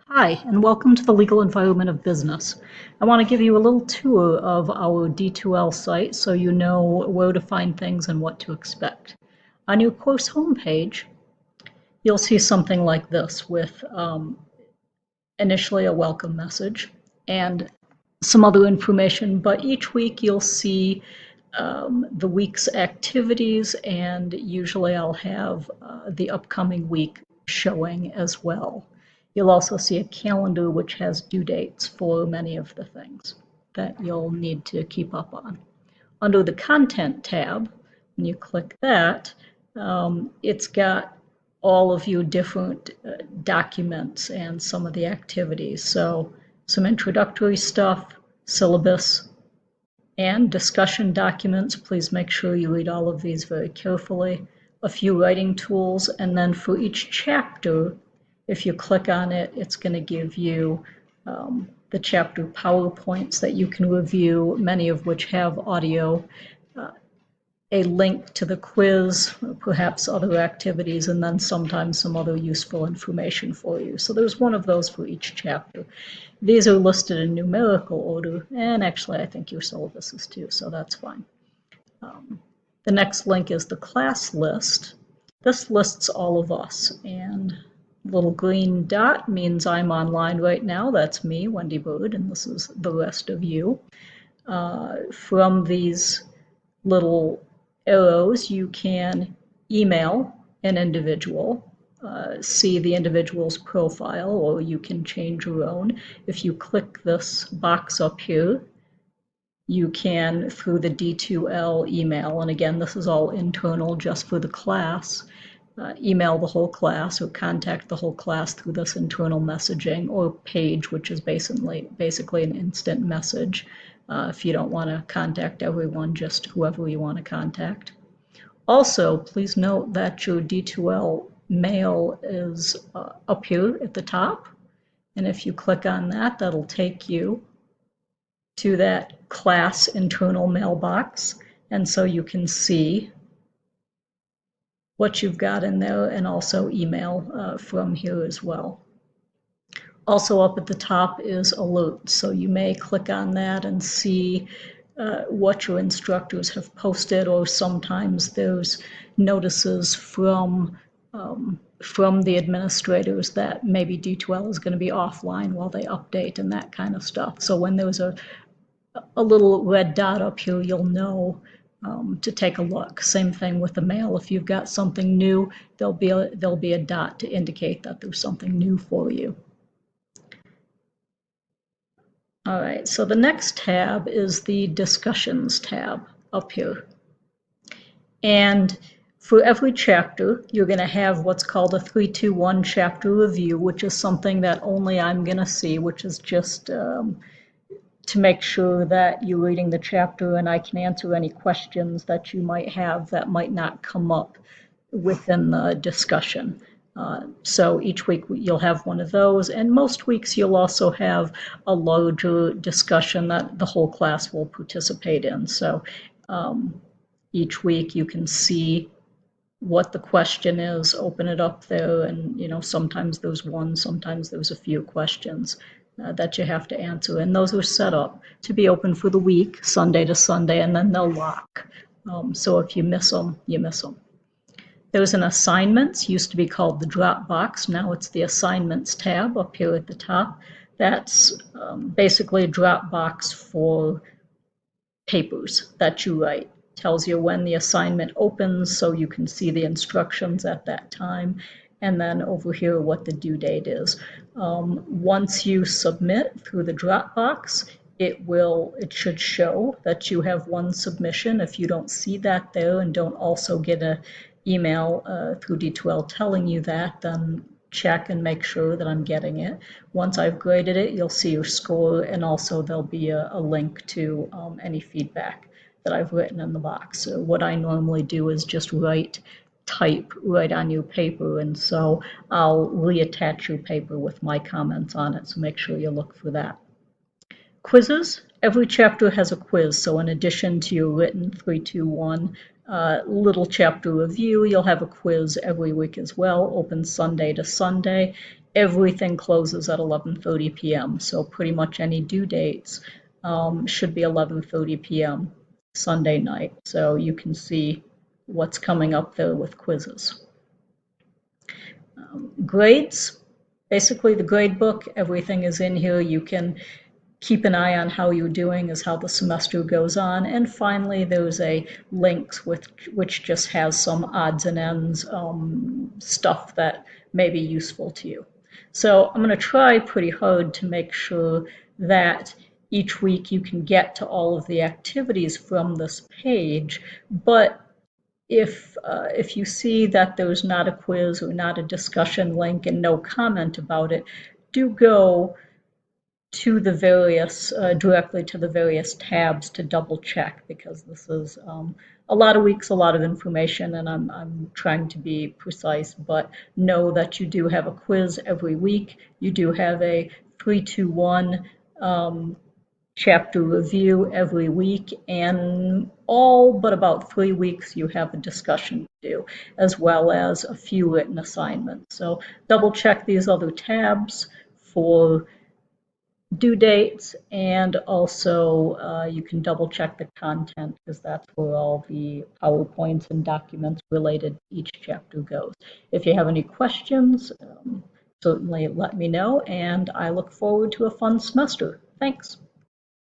Hi, and welcome to the Legal Environment of Business. I want to give you a little tour of our D2L site so you know where to find things and what to expect. On your course homepage, you'll see something like this with initially a welcome message and some other information, but each week you'll see the week's activities, and usually I'll have the upcoming week showing as well. You'll also see a calendar which has due dates for many of the things that you'll need to keep up on. Under the Content tab, when you click that, it's got all of your different documents and some of the activities. So some introductory stuff, syllabus, and discussion documents. Please make sure you read all of these very carefully. A few writing tools, and then for each chapter, if you click on it, it's going to give you the chapter PowerPoints that you can review, many of which have audio, a link to the quiz, perhaps other activities, and then sometimes some other useful information for you. So there's one of those for each chapter. These are listed in numerical order, and actually I think your syllabus is too, so that's fine. The next link is the class list. This lists all of us, and little green dot means I'm online right now. That's me, Wendy Bird, and this is the rest of you. From these little arrows, you can email an individual, see the individual's profile, or you can change your own. If you click this box up here, you can, through the D2L email, and again, this is all internal just for the class, email the whole class or contact the whole class through this internal messaging or page, which is basically an instant message. If you don't want to contact everyone, just whoever you want to contact. Also, please note that your D2L mail is up here at the top. And if you click on that, that'll take you to that class internal mailbox. And so you can see what you've got in there and also email from here as well. Also up at the top is alerts, so you may click on that and see what your instructors have posted, or sometimes there's notices from the administrators that maybe D2L is going to be offline while they update and that kind of stuff. So when there's a little red dot up here, you'll know to take a look. Same thing with the mail. If you've got something new, there'll be a dot to indicate that there's something new for you. All right, so the next tab is the Discussions tab up here. And for every chapter, you're going to have what's called a 3-2-1 chapter review, which is something that only I'm going to see, which is just to make sure that you're reading the chapter and I can answer any questions that you might have that might not come up within the discussion. So each week you'll have one of those, and most weeks you'll also have a larger discussion that the whole class will participate in. So each week you can see what the question is, open it up there, and sometimes there's one, sometimes there's a few questions that you have to answer, and those are set up to be open for the week, Sunday to Sunday, and then they'll lock. So if you miss them, you miss them. There's an Assignments, used to be called the Dropbox. Now it's the Assignments tab up here at the top. That's basically a Dropbox for papers that you write. Tells you when the assignment opens so you can see the instructions at that time. And then over here what the due date is. Once you submit through the Dropbox, it should show that you have one submission. If you don't see that there and don't also get an email through D2L telling you that, then check and make sure that I'm getting it. Once I've graded it, you'll see your score, and also there'll be a link to any feedback that I've written in the box. So what I normally do is just type right on your paper, and so I'll reattach your paper with my comments on it, so make sure you look for that. Quizzes. Every chapter has a quiz, so in addition to your written 3-2-1 little chapter review, you'll have a quiz every week as well, open Sunday to Sunday, everything closes at 11:30 p.m. So pretty much any due dates should be 11:30 p.m. Sunday night. So you can see what's coming up there with quizzes. Grades, basically the grade book, everything is in here. You can keep an eye on how you're doing as how the semester goes on. And finally, there's a links which just has some odds and ends stuff that may be useful to you. So I'm going to try pretty hard to make sure that each week you can get to all of the activities from this page, but if you see that there's not a quiz or not a discussion link and no comment about it, do go to the various directly to the various tabs to double check, because this is a lot of weeks, a lot of information, and I'm trying to be precise, but know that you do have a quiz every week. You do have a 3-2-1 chapter review every week, and all but about 3 weeks you have a discussion to do, as well as a few written assignments. So double check these other tabs for due dates, and also you can double check the content, because that's where all the PowerPoints and documents related to each chapter goes. If you have any questions, certainly let me know, and I look forward to a fun semester. Thanks.